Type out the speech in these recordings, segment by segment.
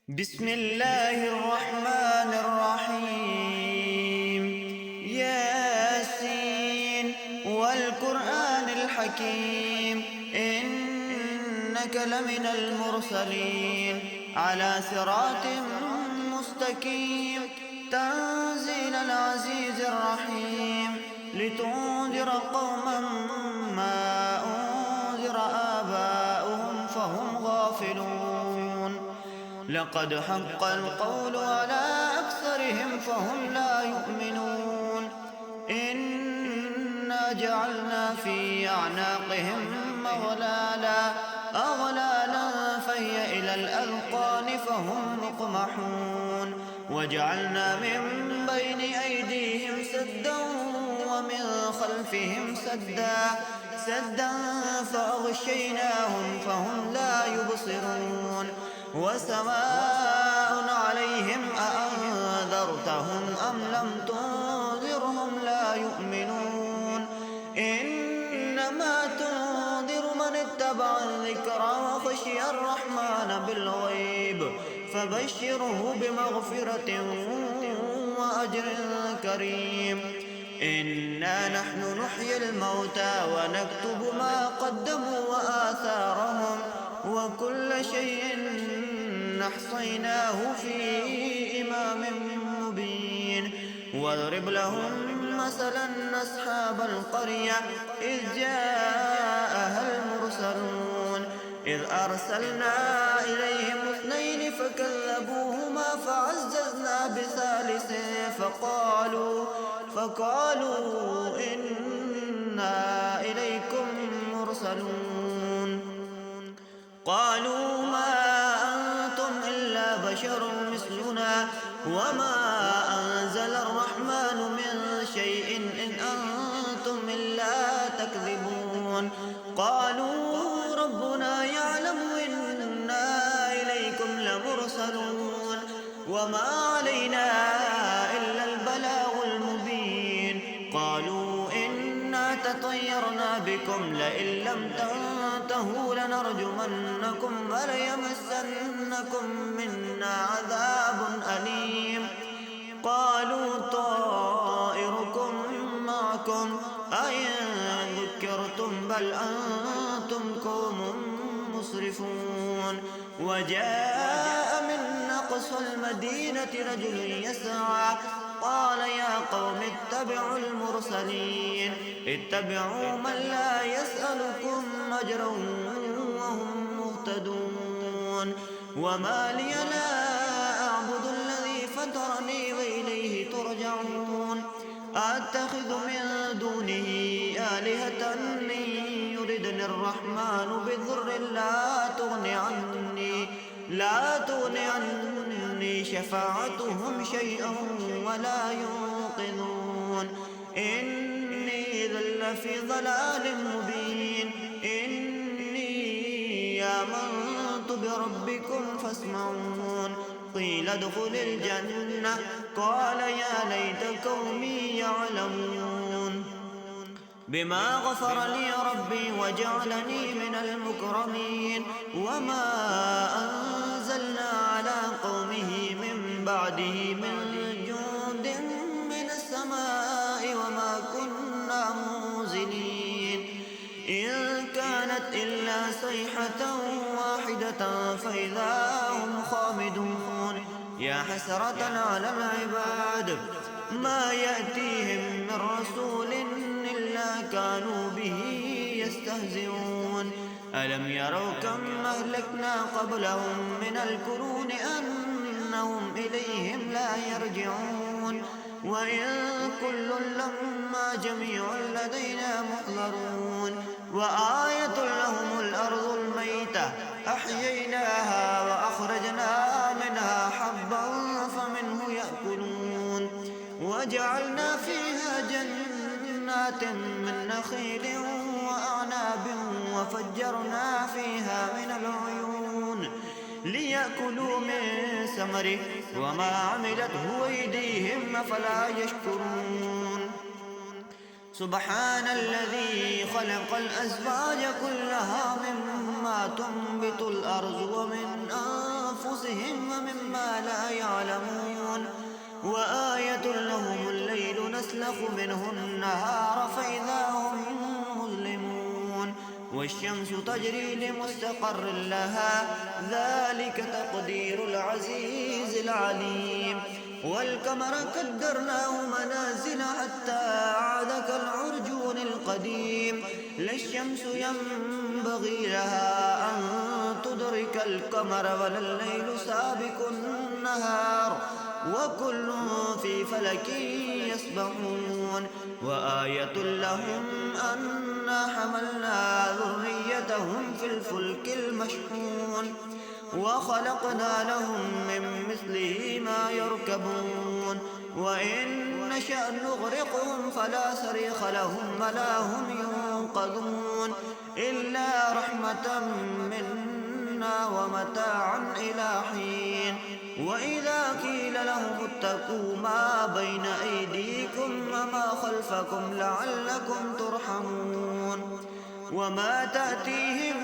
بسم الله الرحمن الرحيم. ياسين والقرآن الحكيم إنك لمن المرسلين على صراط مستقيم تنزيل العزيز الرحيم لتنذر قوما ما أنذر آباؤهم فهم غافلون. لقد حق القول على أكثرهم فهم لا يؤمنون. إنا جعلنا في أعناقهم أغلالا فهي إلى الأذقان فهم مقمحون. وجعلنا من بين أيديهم سدا ومن خلفهم سدا فأغشيناهم فهم لا يبصرون. وسواء عليهم أأنذرتهم أم لم تنذرهم لا يؤمنون. إنما تنذر من اتبع الذكر وخشي الرحمن بالغيب فبشره بمغفرة وأجر كريم. إنا نحن نحيي الموتى ونكتب ما قدموا وآثارهم وكل شيء أحصيناه في إمام مبين. واضرب لهم مثلا أصحاب القرية إذ جاءها المرسلون إذ أرسلنا إليهم اثنين فكذبوهما فعززنا بثالث فقالوا إنا إليكم مرسلون. قالوا ما أنتم إلا بشر مثلنا وما أنزل الرحمن من شيء إن أنتم إلا تكذبون. قالوا ربنا يعلم إنا إليكم لمرسلون وما علينا إلا البلاغ المبين. قالوا إنا تطيرنا بكم لئن لم تنتهوا لنرجمنكم وليمسنكم منا عذاب أليم. قالوا طائركم معكم أئن ذكرتم بل أنتم قوم مسرفون. وجاء من أقصى المدينة رجل يسعى قال يا قوم اتبعوا المرسلين اتبعوا من لا يسألكم أجرا وهم مهتدون. وما لي لا أعبد الذي فطرني وإليه ترجعون. أتخذ من دونه آلهة إن يردني الرحمن بضر لا تغني عني شفاعتهم شيئا ولا ينقذون. إني إذا لفي ضلال مبين. إني آمنت بربكم فاسمعون. قيل ادخل الجنة قال يا ليت قومي يعلمون بما غفر لي ربي وجعلني من المكرمين. وما أنزلنا على قومه من بعده من جند من السماء وما كنا منزلين. إن كانت إلا صيحة واحدة فإذا هم خامدون. يا حسرة على العباد ما يأتيهم من رسول إلا كانوا به يستهزئون. ألم يروا كم أهلكنا قبلهم من القرون أنهم إليهم لا يرجعون. وإن كل لما جميع لدينا محضرون. وآية لهم الأرض الميتة أحييناها وأخرجنا منها حبا فمنه يأكلون. وجعلنا فيها جنات من نخيل وأعناب وفجرنا فيها من العيون ليأكلوا من ثمره وما عملته أيديهم أفلا يشكرون. سبحان الذي خلق الأزواج كلها مما تنبت الأرض ومن أنفسهم أنفسهم ومما لا يعلمون وآية لهم الليل نسلخ منه النهار فإذا هم مظلمون والشمس تجري لمستقر لها ذلك تقدير العزيز العليم والقمر قدرناه منازل حتى عاد كالعرجون القديم لا الشمس ينبغي لها أن تدرك القمر ولا الليل سابق النهار وكل في فلك يسبحون وآية لهم أنا حملنا ذريتهم في الفلك المشحون وخلقنا لهم من مثله ما يركبون وإن نشأ نغرقهم فلا صريخ لهم ولا هم ينقذون إلا رحمة منا ومتاعا إلى حين وإذا قيل لهم اتقوا ما بين أيديكم وما خلفكم لعلكم ترحمون وما تأتيهم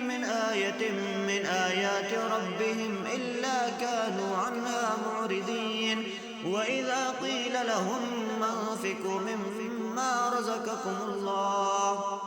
من آية من آيات ربهم إلا كانوا عنها معرضين وإذا قيل لهم أنفقوا مما رزقكم الله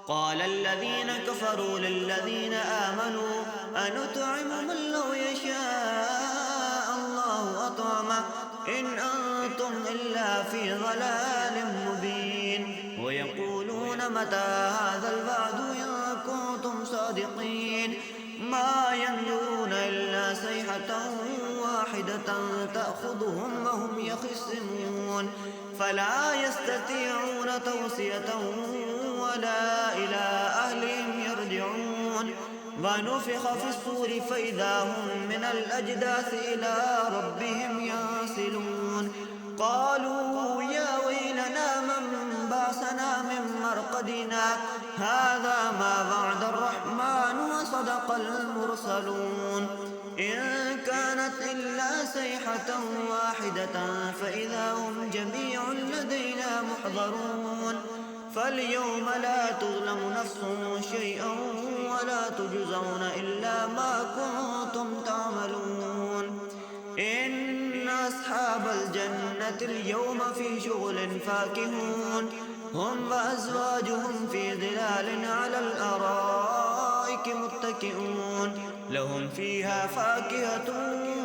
قال الذين كفروا للذين آمنوا أنطعم من لو يشاء الله أطعمه إن أنتم إلا في ضلال مبين ويقولون متى هذا الوعد إن كنتم صادقين ما ينظرون إلا صيحة واحدة تأخذهم وهم يخصمون فلا يستطيعون توصية ولا إلى أهلهم يرجعون ونفخ في الصور فإذا هم من الأجداث إلى ربهم ينسلون قالوا يا ويلنا من بعثنا من مرقدنا هذا ما وعد الرحمن وصدق المرسلون إن كانت إلا صيحة واحدة فإذا هم جميع لدينا محضرون فاليوم لا تظلم نفس شيئا ولا تجزون إلا ما كنتم تعملون إن أصحاب الجنة اليوم في شغل فاكهون هم وأزواجهم في ظلال على الأرائك متكئون لهم فيها فاكهة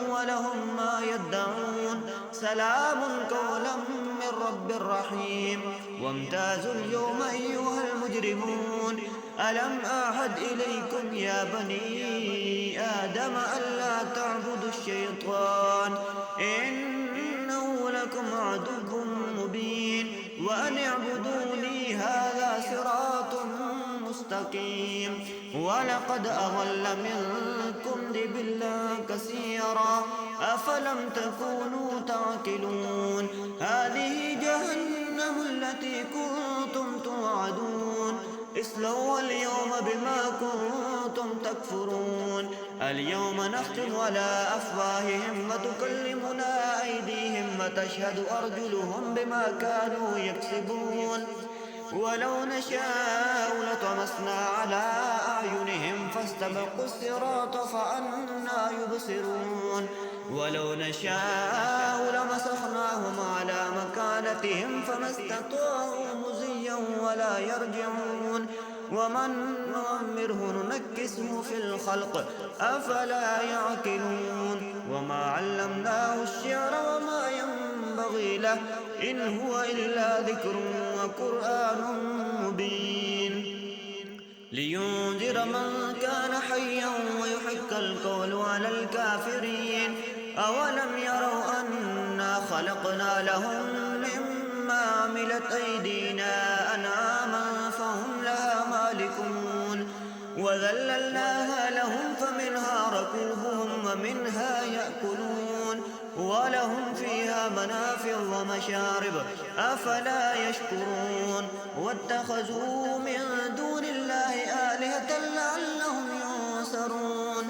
ولهم ما يدعون سلام قولا من رب رحيم وامتازوا اليوم أيها المجرمون ألم أعهد إليكم يا بني آدم ألا تعبدوا الشيطان إنه لكم عدو مبين وأن اعبدوني هذا صراط مستقيم ولقد أضل منكم جبلا كثيرا أفلم تكونوا تعقلون هذه جهنم التي كنتم توعدون اصلوا اليوم بما كنتم تكفرون اليوم نختم على أفواههم وتكلمنا أيديهم وتشهد أرجلهم بما كانوا يكسبون ولو نشاء لطمسنا على أعينهم فاستبقوا الصراط فأنى يبصرون ولو نشاء لمسخناهم على مكانتهم فما استطاعوا مزيا ولا يرجعون ومن نعمره ننكسه في الخلق أفلا يعقلون وما علمناه الشعر وما ينبغي له إن هو إلا ذكر وقرآن مبين لينذر من كان حيا ويحق القول على الكافرين أولم يروا أنا خلقنا لهم مما عملت أيدينا أنعاما فهم لها مالكون وذللناها لهم فمنها ركوبهم ومنها يأكلون ولهم فيها منافع ومشارب أفلا يشكرون واتخذوا من دون الله آلهة لعلهم ينصرون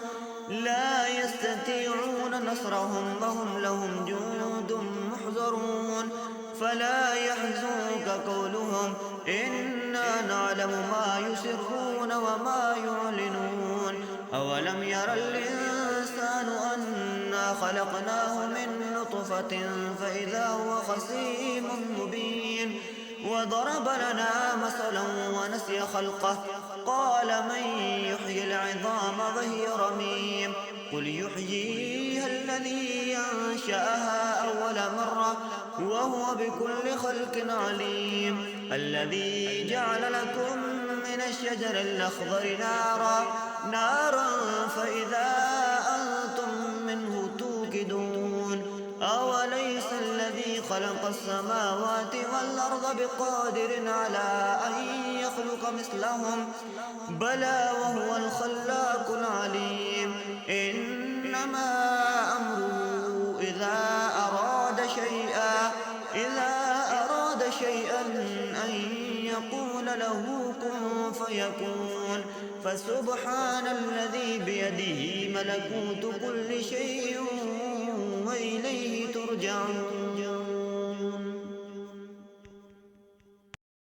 لا يستطيعون نصرهم وهم لهم جند محضرون فلا يحزنك قولهم إنا نعلم ما يسرون وما يعلنون أولم ير الإنسان خلقناه من نطفة فإذا هو خصيم مبين وضرب لنا مثلا ونسي خلقه قال من يحيي العظام وهي رميم قل يحييها الذي أنشأها أول مرة وهو بكل خلق عليم الذي جعل لكم من الشجر الأخضر نارا فإذا أنتم منه توقدون أوليس الذي خلق السماوات والأرض بقادر على أن يخلق مثلهم بلى وهو الخلاق العليم إنما أمره إذا أراد شيئا أن يقول له كن فيكون فسبحان الذي بيده ملكوت كل شيء وإليه ترجعون